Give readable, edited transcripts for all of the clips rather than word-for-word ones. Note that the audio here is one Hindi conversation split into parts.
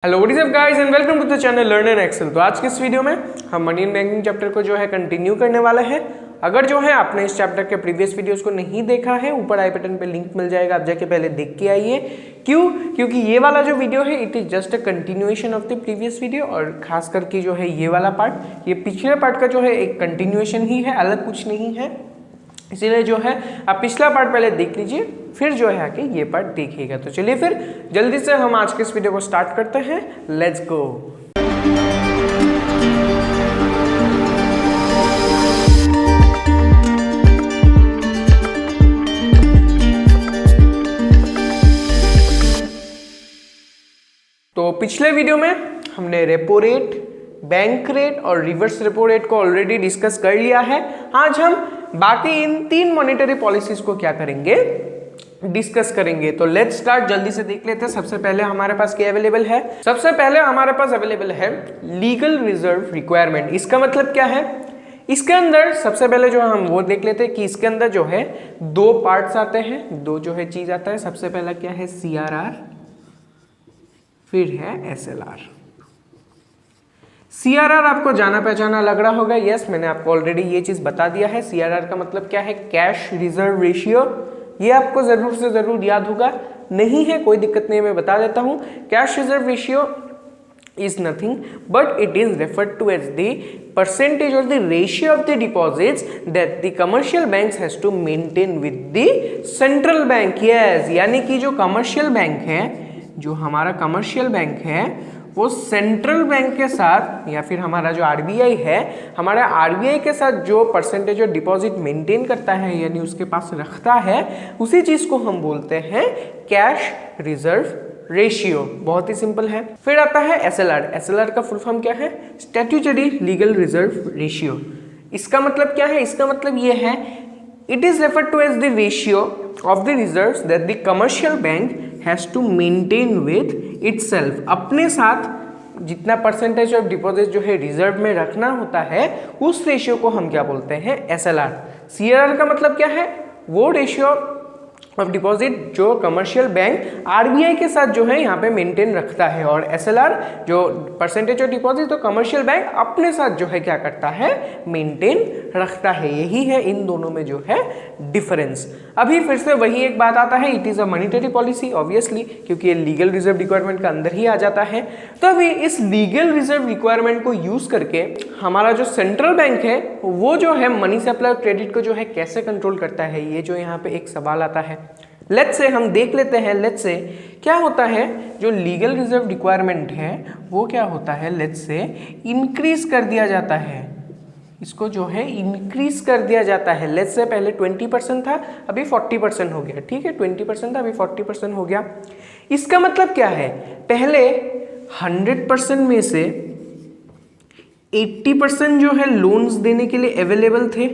Hello what is up guys and welcome to the channel learn in Excel. तो आज के इस वीडियो में हम मनी इन बैंकिंग चैप्टर को जो है कंटिन्यू करने वाले हैं। अगर जो है आपने इस चैप्टर के प्रीवियस वीडियोस को नहीं देखा है, ऊपर आई बटन पे लिंक मिल जाएगा, आप जाके पहले देख के आइए। क्योंकि ये वाला जो वीडियो है it is just a continuation of the previous video, और खास करके जो है ये वाला पार्ट, ये पिछले पार्ट का जो है एक कंटिन्यूएशन ही है, अलग कुछ नहीं है। इसीलिए जो है आप पिछला पार्ट पहले देख लीजिए, फिर जो है आके ये पार्ट देखिएगा। तो चलिए फिर जल्दी से हम आज के इस वीडियो को स्टार्ट करते हैं। Let's go. तो पिछले वीडियो में हमने रेपो रेट, बैंक रेट और रिवर्स रेपो रेट को ऑलरेडी डिस्कस कर लिया है। आज हम बाकी इन तीन मॉनेटरी पॉलिसीज को क्या करेंगे, डिस्कस करेंगे। तो लेट्स स्टार्ट, जल्दी से देख लेते हैं। सबसे पहले हमारे पास क्या अवेलेबल है? सबसे पहले हमारे पास अवेलेबल है लीगल रिजर्व रिक्वायरमेंट। इसका मतलब क्या है? इसके अंदर सबसे पहले जो है हम वो देख लेते हैं कि इसके अंदर जो है दो पार्ट्स आते हैं, दो जो है चीज आता है। सबसे पहला क्या है? CRR, फिर है SLR। CRR आपको जाना पहचाना लग रहा होगा। यस, मैंने आपको ऑलरेडी ये चीज बता दिया है। CRR का मतलब क्या है? Cash reserve ratio. ये आपको जरूर से जरूर याद होगा, नहीं है कोई दिक्कत नहीं, मैं बता देता हूं। Cash reserve ratio is nothing but it is referred to as the percentage or the ratio of the deposits that the commercial banks has to maintain with the central bank। yes, यानी कि जो कमर्शियल बैंक है, जो हमारा कमर्शियल बैंक है, वो सेंट्रल बैंक के साथ या फिर हमारा जो RBI है, हमारा RBI के साथ जो परसेंटेज ऑफ डिपॉजिट मेंटेन करता है, यानी उसके पास रखता है, उसी चीज को हम बोलते हैं कैश रिजर्व रेशियो। बहुत ही सिंपल है। फिर आता है SLR। SLR का फुल फॉर्म क्या है? Statutory legal reserve ratio. इसका मतलब क्या है? इसका मतलब ये है, it is referred to as the ratio of the reserves that the commercial bank has to maintain with itself. अपने साथ जितना परसेंटेज ऑफ डिपॉजिट जो है रिजर्व में रखना होता है, उस रेशियो को हम क्या बोलते हैं? SLR। CRR का मतलब क्या है? वो रेशियो ऑफ डिपॉजिट जो कमर्शियल बैंक RBI के साथ जो है यहाँ पे मेंटेन रखता है, और SLR जो परसेंटेज ऑफ डिपॉजिट तो कमर्शियल बैंक अपने साथ जो है क्या करता है? मेंटेन रखता है। यही है इन दोनों में जो है डिफरेंस। अभी फिर से वही एक बात आता है, it is a monetary policy obviously, क्योंकि ये लीगल रिजर्व रिक्वायरमेंट का अंदर ही आ जाता है। तो अभी इस लीगल रिजर्व रिक्वायरमेंट को यूज करके हमारा जो सेंट्रल बैंक है, वो जो है मनी सप्लाई और क्रेडिट को जो है कैसे कंट्रोल करता है, ये जो यहाँ पे एक सवाल आता है। लेट्स से हम देख लेते हैं। लेट्स से क्या होता है, जो लीगल रिजर्व रिक्वायरमेंट है वो क्या होता है? लेट्स से इंक्रीज कर दिया जाता है, इसको जो है इंक्रीज कर दिया जाता है। लेट्स से पहले 20% था, अभी 40% हो गया। ठीक है, 20% था, अभी 40% हो गया। इसका मतलब क्या है? पहले 100% में से 80% जो है लोन्स देने के लिए अवेलेबल थे।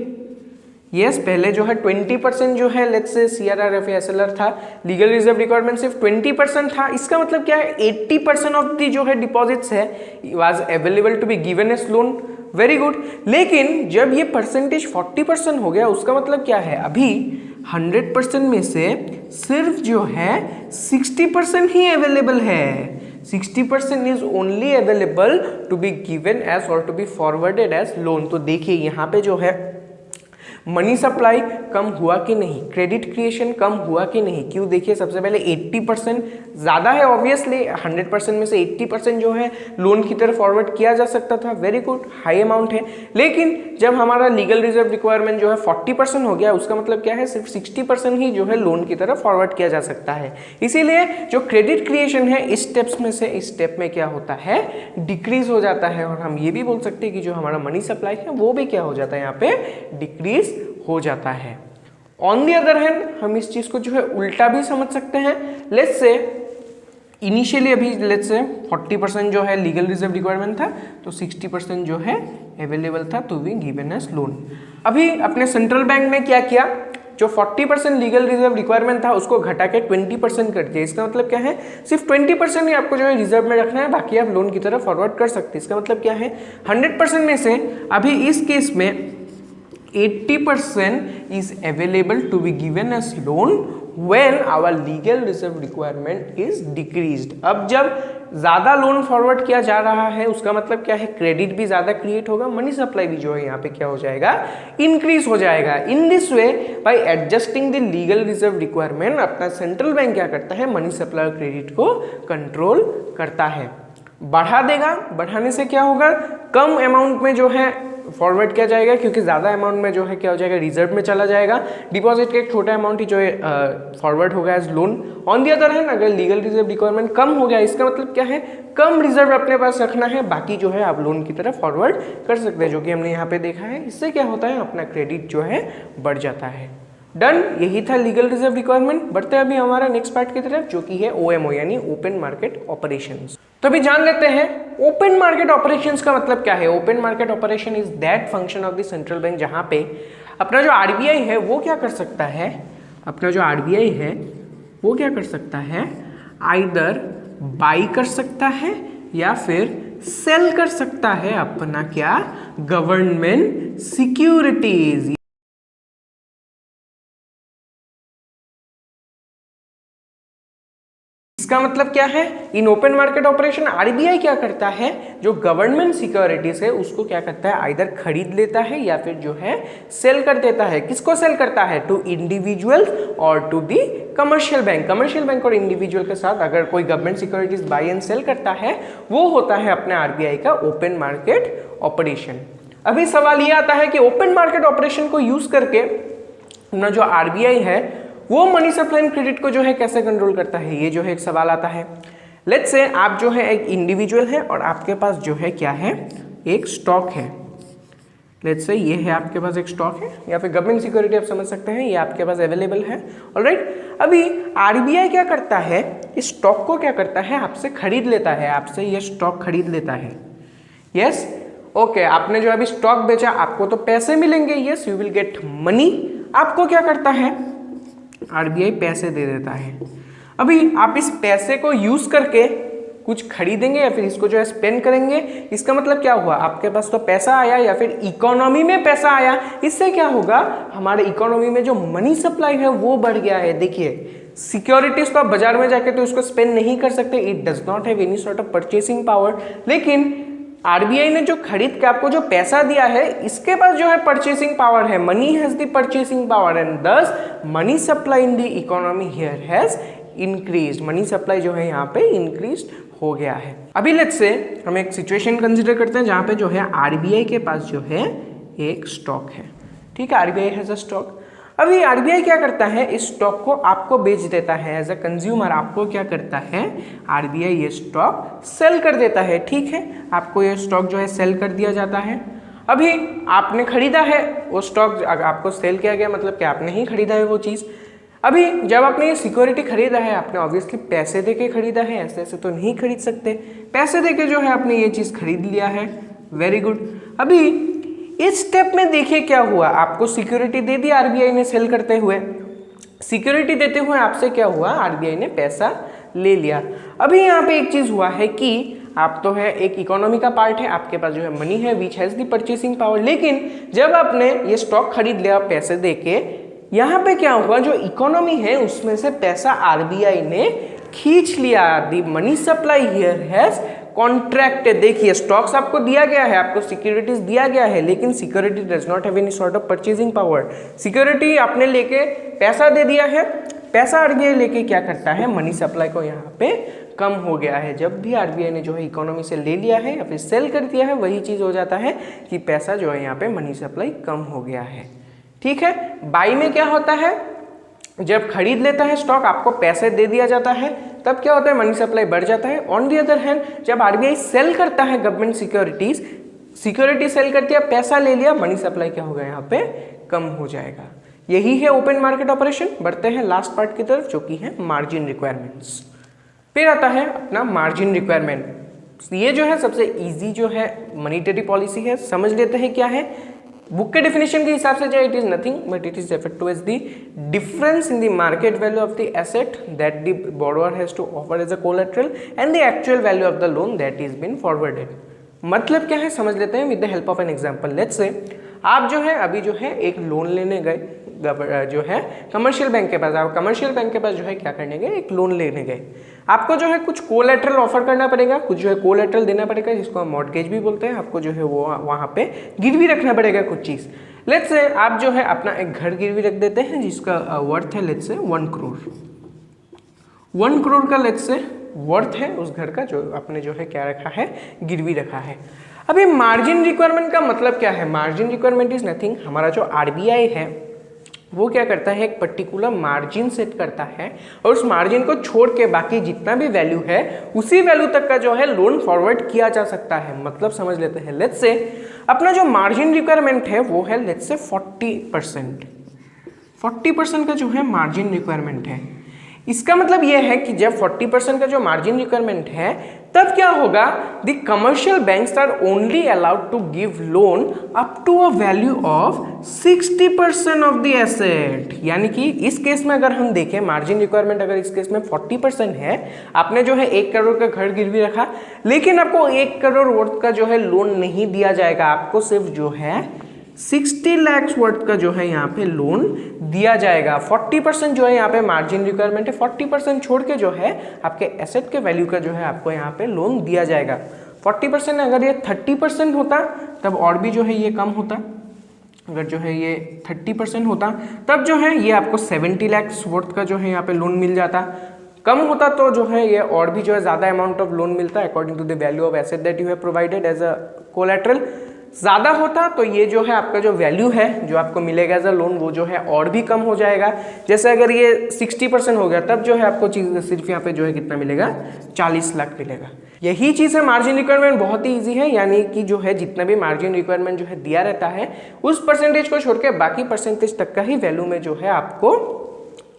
यस, पहले जो है 20% जो है लेट्स से CRR या फिर SLR था, लीगल रिजर्व रिक्वायरमेंट सिर्फ 20% था। इसका मतलब क्या है? 80% ऑफ दी जो है डिपॉजिट्स है was available to be given as loan. Very good. लेकिन जब ये परसेंटेज 40% हो गया, उसका मतलब क्या है? अभी 100% में से सिर्फ जो है 60% ही अवेलेबल है। 60% is only available to be given as or to be forwarded as loan. तो देखिए यहाँ पे जो है मनी सप्लाई कम हुआ कि नहीं, क्रेडिट क्रिएशन कम हुआ कि नहीं। क्यों? देखिए सबसे पहले 80% ज़्यादा है ऑब्वियसली, 100% में से 80% जो है लोन की तरफ फॉरवर्ड किया जा सकता था। वेरी गुड, हाई अमाउंट है। लेकिन जब हमारा लीगल रिजर्व रिक्वायरमेंट जो है 40% हो गया, उसका मतलब क्या है? सिर्फ 60% ही जो है लोन की तरफ फॉरवर्ड किया जा सकता है। इसीलिए जो क्रेडिट क्रिएशन है इस स्टेप्स में से इस स्टेप में क्या होता है? डिक्रीज हो जाता है। और हम ये भी बोल सकते हैं कि जो हमारा मनी सप्लाई है वो भी क्या हो जाता है? यहाँ पे डिक्रीज हो जाता है। ऑन दी अदर हैंड हम इस चीज को जो है उल्टा भी समझ सकते हैं। लेट्स से इनिशियली अभी लेट्स से 40% जो है लीगल रिजर्व रिक्वायरमेंट था, तो 60% जो है अवेलेबल था to be given as loan. अभी अपने सेंट्रल बैंक ने क्या किया? जो 40% लीगल रिजर्व रिक्वायरमेंट था उसको घटा के 20% कर दिया। इसका मतलब क्या है? सिर्फ 20% ही आपको जो है रिजर्व में रखना है, बाकी आप लोन की तरफ फॉरवर्ड कर सकते हैं। इसका मतलब क्या है? 100% में से अभी इस केस में 80% is available to be given as loan, when our legal reserve requirement is decreased. अब जब ज्यादा लोन फॉरवर्ड किया जा रहा है उसका मतलब क्या है, क्रेडिट भी ज्यादा क्रिएट होगा, मनी सप्लाई भी जो है यहाँ पे क्या हो जाएगा, इंक्रीज हो जाएगा। In this way by adjusting the legal reserve requirement अपना सेंट्रल बैंक क्या करता है, मनी सप्लाई और क्रेडिट को कंट्रोल करता है, बढ़ा देगा। बढ़ाने से क्या होगा, कम अमाउंट में जो है फॉरवर्ड किया जाएगा, क्योंकि ज़्यादा अमाउंट में जो है क्या हो जाएगा, रिजर्व में चला जाएगा। डिपॉजिट का एक छोटा अमाउंट ही जो है फॉरवर्ड होगा as loan. On the other hand अगर लीगल रिजर्व रिक्वायरमेंट कम हो गया, इसका मतलब क्या है, कम रिजर्व अपने पास रखना है, बाकी जो है आप लोन की तरफ फॉरवर्ड कर सकते हैं, जो कि हमने यहाँ पे देखा है। इससे क्या होता है, अपना क्रेडिट जो है बढ़ जाता है। डन, यही था लीगल रिजर्व रिक्वायरमेंट। बढ़ते हैं अभी हमारा नेक्स्ट पार्ट की तरफ, जो कि है ओएमओ यानी ओपन मार्केट ऑपरेशंस। तो अभी जान लेते हैं ओपन मार्केट ऑपरेशंस का मतलब क्या है। Open market operation is that function of the central bank जहां पे अपना जो आरबीआई है वो क्या कर सकता है, अपना जो आरबीआई है वो क्या कर सकता है, आइदर बाई कर सकता है या फिर सेल कर सकता है अपना क्या, गवर्नमेंट सिक्योरिटीज। इसका मतलब क्या है, in open market operation RBI क्या करता है, जो गवर्नमेंट सिक्योरिटीज है उसको क्या करता है, आइदर खरीद लेता है या फिर जो है सेल कर देता है। किसको सेल करता है, टू इंडिविजुअल्स और to the commercial bank. Commercial bank और इंडिविजुअल के साथ अगर कोई government securities buy and sell करता है, वो होता है अपने आरबीआई का ओपन मार्केट ऑपरेशन। अभी सवाल ये आता है कि ओपन मार्केट ऑपरेशन को यूज करके अपना जो आरबीआई है वो मनी सप्लाई एंड क्रेडिट को जो है कैसे कंट्रोल करता है, ये जो है एक सवाल आता है। लेट्स से आप जो है एक इंडिविजुअल है और आपके पास जो है क्या है, एक स्टॉक है। लेट्स से ये है आपके पास एक स्टॉक है या फिर गवर्नमेंट सिक्योरिटी आप समझ सकते हैं, ये आपके पास अवेलेबल है। ऑलराइट, अभी आरबीआई क्या करता है, इस स्टॉक को क्या करता है, आपसे खरीद लेता है, आपसे ये स्टॉक खरीद लेता है। यस, ओके, आपने जो अभी स्टॉक बेचा, आपको तो पैसे मिलेंगे, yes you will get money. आपको क्या करता है, आरबीआई पैसे दे देता है। अभी आप इस पैसे को यूज करके कुछ खरीदेंगे या फिर इसको जो है स्पेंड करेंगे। इसका मतलब क्या हुआ, आपके पास तो पैसा आया या फिर इकोनॉमी में पैसा आया। इससे क्या होगा, हमारे इकोनॉमी में जो मनी सप्लाई है वो बढ़ गया है। देखिए, सिक्योरिटीज तो आप बाजार में जाके तो इसको स्पेंड नहीं कर सकते, it does not have any sort of purchasing power. लेकिन आरबीआई ने जो खरीद के आपको जो पैसा दिया है, इसके पास जो है परचेसिंग पावर है। Money has the purchasing power and this money supply in the economy here has increased. Money supply जो है यहाँ पे इंक्रीज्ड हो गया है। अभी लेट्स से हम एक सिचुएशन कंसीडर करते हैं जहाँ पे जो है आरबीआई के पास जो है एक स्टॉक है। ठीक है, आरबीआई हैज अ स्टॉक। अभी आरबीआई क्या करता है, इस स्टॉक को आपको बेच देता है। एज अ कंज्यूमर आपको क्या करता है, आरबीआई ये स्टॉक सेल कर देता है। ठीक है, आपको ये स्टॉक जो है सेल कर दिया जाता है। अभी आपने खरीदा है वो स्टॉक, आपको सेल किया गया, मतलब कि आपने ही खरीदा है वो चीज़। अभी जब आपने ये सिक्योरिटी खरीदा है, आपने ऑब्वियसली पैसे दे के खरीदा है, ऐसे ऐसे तो नहीं खरीद सकते। पैसे दे के जो है आपने ये चीज़ खरीद लिया है, वेरी गुड। अभी इस स्टेप में देखिए क्या हुआ, आपको सिक्योरिटी दे दी आरबीआई ने सेल करते हुए। सिक्योरिटी देते हुए आपसे क्या हुआ, आरबीआई ने पैसा ले लिया। अभी यहाँ पे एक चीज हुआ है कि आप तो है एक इकोनॉमी का पार्ट है, आपके पास जो है मनी है which has the purchasing power. लेकिन जब आपने ये स्टॉक खरीद लिया पैसे देके, यहाँ पे क्या हुआ, जो इकोनॉमी है उसमें से पैसा आरबीआई ने खींच लिया। The money supply here has contracted. देखिए, स्टॉक्स आपको दिया गया है, आपको सिक्योरिटीज दिया गया है, लेकिन security does not have any sort of purchasing power. Security आपने लेके पैसा दे दिया है, पैसा आरबीआई लेके क्या करता है, मनी सप्लाई को यहाँ पे कम हो गया है। जब भी आरबीआई ने जो है इकोनॉमी से ले लिया है या फिर सेल कर दिया है, वही चीज हो जाता है कि पैसा जो है यहाँ पे मनी सप्लाई कम हो गया है। ठीक है, बाई में क्या होता है, जब खरीद लेता है स्टॉक, आपको पैसे दे दिया जाता है, तब क्या होता है, मनी सप्लाई बढ़ जाता है। ऑन दी अदर हैंड जब आरबीआई सेल करता है गवर्नमेंट सिक्योरिटीज, सिक्योरिटी सेल करती है, पैसा ले लिया, मनी सप्लाई क्या होगा, यहाँ पे कम हो जाएगा। यही है ओपन मार्केट ऑपरेशन। बढ़ते हैं लास्ट पार्ट की तरफ, जो कि है मार्जिन रिक्वायरमेंट्स। फिर आता है अपना मार्जिन रिक्वायरमेंट। ये जो है सबसे इजी जो है मॉनेटरी पॉलिसी है, समझ लेते हैं क्या है। बुक के डेफिनेशन के हिसाब से जो it is nothing but it is referred to as the difference in the market value of the asset that the borrower has to offer as a collateral and the actual value of the loan that is been forwarded. मतलब क्या है, समझ लेते हैं with the help of an example. Let's say आप जो है अभी जो है एक लोन लेने गए, जो है कमर्शियल बैंक के पास, आप कमर्शियल बैंक के पास जो है क्या करने गए, एक लोन लेने गए। आपको जो है कुछ कोलैटरल ऑफर करना पड़ेगा, कुछ जो है कोलैटरल देना पड़ेगा, जिसको हम मॉर्टगेज भी बोलते हैं। आपको जो है वो वहाँ पे गिरवी रखना पड़ेगा कुछ चीज़। लेट्स से आप जो है अपना एक घर गिरवी रख देते हैं जिसका वर्थ है लेट्स से 1 करोड़। 1 करोड़ का लेट्स से वर्थ है उस घर का, जो आपने जो है क्या रखा है, गिरवी रखा है। अभी मार्जिन रिक्वायरमेंट का मतलब क्या है? मार्जिन रिक्वायरमेंट इज नथिंग, हमारा जो आरबीआई है वो क्या करता है, एक पर्टिकुलर मार्जिन सेट करता है और उस मार्जिन को छोड़ के बाकी जितना भी वैल्यू है उसी वैल्यू तक का जो है लोन फॉरवर्ड किया जा सकता है। मतलब समझ लेते हैं, लेट्स से अपना जो मार्जिन रिक्वायरमेंट है वो है लेट्स से 40%। 40% का जो है मार्जिन रिक्वायरमेंट है। इसका मतलब यह है कि जब 40% का जो मार्जिन रिक्वायरमेंट है तब क्या होगा, the commercial banks are only allowed to give loan up to a value of 60% of the asset. यानी कि इस केस में अगर हम देखें मार्जिन रिक्वायरमेंट अगर इस केस में 40% है, आपने जो है 1 करोड़ का घर गिरवी रखा, लेकिन आपको 1 करोड़ वर्थ का जो है लोन नहीं दिया जाएगा, आपको सिर्फ जो है 60 लाख वर्थ का जो है यहाँ पे लोन दिया जाएगा। 40% जो है यहाँ पे मार्जिन रिक्वायरमेंट है, 40% छोड़ के जो है आपके एसेट के वैल्यू का जो है आपको यहाँ पे लोन दिया जाएगा। 40% अगर ये 30% होता तब और भी जो है ये कम होता। अगर जो है ये 30% होता तब जो है ये आपको 70 लाख वर्थ का जो है यहाँ पे लोन मिल जाता। कम होता तो जो है ये और भी जो है ज़्यादा अमाउंट ऑफ लोन मिलता है according to the value of asset that you have provided as a collateral. ज़्यादा होता तो ये जो है आपका जो वैल्यू है जो आपको मिलेगा एज अ लोन वो जो है और भी कम हो जाएगा। जैसे अगर ये 60% हो गया तब जो है आपको चीज़ सिर्फ यहाँ पे जो है कितना मिलेगा, 40 लाख मिलेगा। यही चीज़ है मार्जिन रिक्वायरमेंट, बहुत ही ईजी है। यानी कि जो है जितना भी मार्जिन रिक्वायरमेंट जो है दिया रहता है उस परसेंटेज को छोड़ के बाकी परसेंटेज तक का ही वैल्यू में जो है आपको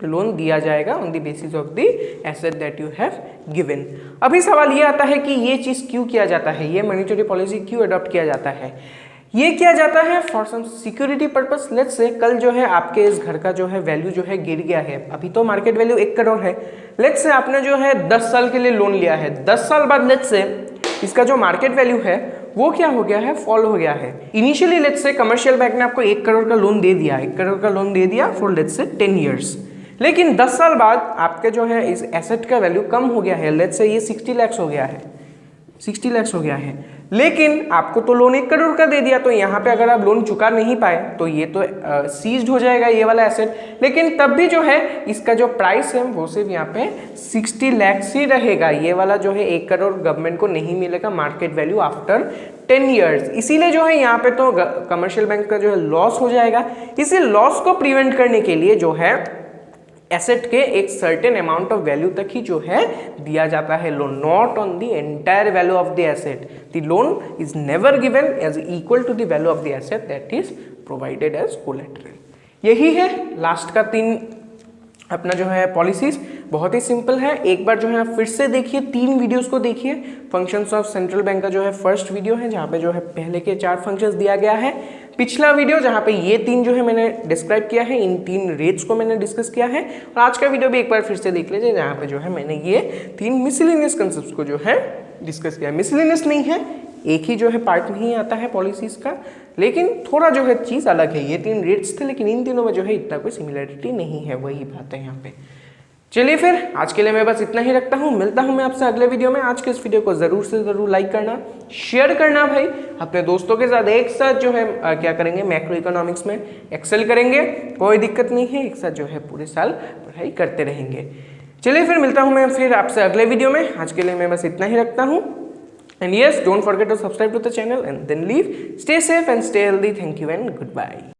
लोन दिया जाएगा on the basis of the asset that you have given. अभी सवाल ये आता है कि ये चीज़ क्यों किया जाता है, ये मॉनेटरी पॉलिसी क्यों अडॉप्ट किया जाता है? ये किया जाता है for some security purpose. Let's say कल जो है आपके इस घर का जो है वैल्यू जो है गिर गया है, अभी तो मार्केट वैल्यू 1 करोड़ है। लेट्स से आपने जो है 10 साल के लिए लोन लिया है, 10 साल बाद लेट्स से इसका जो मार्केट वैल्यू है वो क्या हो गया है, फॉल हो गया है। Initially let's say commercial bank ने आपको 1 करोड़ का लोन दे दिया, 1 करोड़ का लोन दे दिया फॉर लेट्स से 10 ईयर्स। लेकिन 10 साल बाद आपके जो है इस एसेट का वैल्यू कम हो गया है, लेट्स से ये 60 लाख हो गया है, 60 लाख हो गया है। लेकिन आपको तो लोन 1 करोड़ का दे दिया, तो यहाँ पे अगर आप लोन चुका नहीं पाए तो ये तो सीज्ड हो जाएगा ये वाला एसेट। लेकिन तब भी जो है इसका जो प्राइस है वो सिर्फ यहाँ पे 60 लाख ही रहेगा। ये वाला जो है 1 करोड़ गवर्नमेंट को नहीं मिलेगा मार्केट वैल्यू आफ्टर 10 ईयर्स। इसीलिए जो है यहाँ पे तो कमर्शियल बैंक का जो है लॉस हो जाएगा। इसी लॉस को प्रिवेंट करने के लिए जो है एसेट के एक सर्टेन अमाउंट ऑफ वैल्यू तक ही जो है दिया जाता है loan, not on the entire value of the asset. The loan is never given as equal to the value of the asset that is provided as collateral. यही है लास्ट का 3 अपना जो है पॉलिसीज, बहुत ही सिंपल है। एक बार जो है आप फिर से देखिए, 3 वीडियोस को देखिए। फंक्शंस ऑफ सेंट्रल बैंक का जो है फर्स्ट वीडियो है जहाँ पे जो है पहले के 4 फंक्शंस दिया गया है। पिछला वीडियो जहाँ पे ये 3 जो है मैंने डिस्क्राइब किया है, इन 3 रेट्स को मैंने डिस्कस किया है। और आज का वीडियो भी एक बार फिर से देख लीजिए जहाँ पे जो है मैंने ये 3 मिसलेनियस कंसेप्ट को जो है डिस्कस किया है। मिसलेनियस नहीं है, एक ही जो है पार्ट नहीं आता है पॉलिसीज का, लेकिन थोड़ा जो है चीज़ अलग है। ये 3 रेट्स थे लेकिन इन तीनों में जो है इतना कोई सिमिलरिटी नहीं है, वही बात है यहाँ पे। चलिए फिर आज के लिए मैं बस इतना ही रखता हूँ, मिलता हूँ मैं आपसे अगले वीडियो में। आज के इस वीडियो को ज़रूर से ज़रूर लाइक करना, शेयर करना भाई अपने दोस्तों के साथ। एक साथ जो है क्या करेंगे, मैक्रो इकोनॉमिक्स में एक्सेल करेंगे, कोई दिक्कत नहीं है। एक साथ जो है पूरे साल पढ़ाई करते रहेंगे। चलिए फिर मिलता हूँ मैं फिर आपसे अगले वीडियो में। आज के लिए मैं बस इतना ही रखता हूँ। And yes, don't forget to subscribe to the channel and then leave. Stay safe and stay healthy. Thank you and goodbye.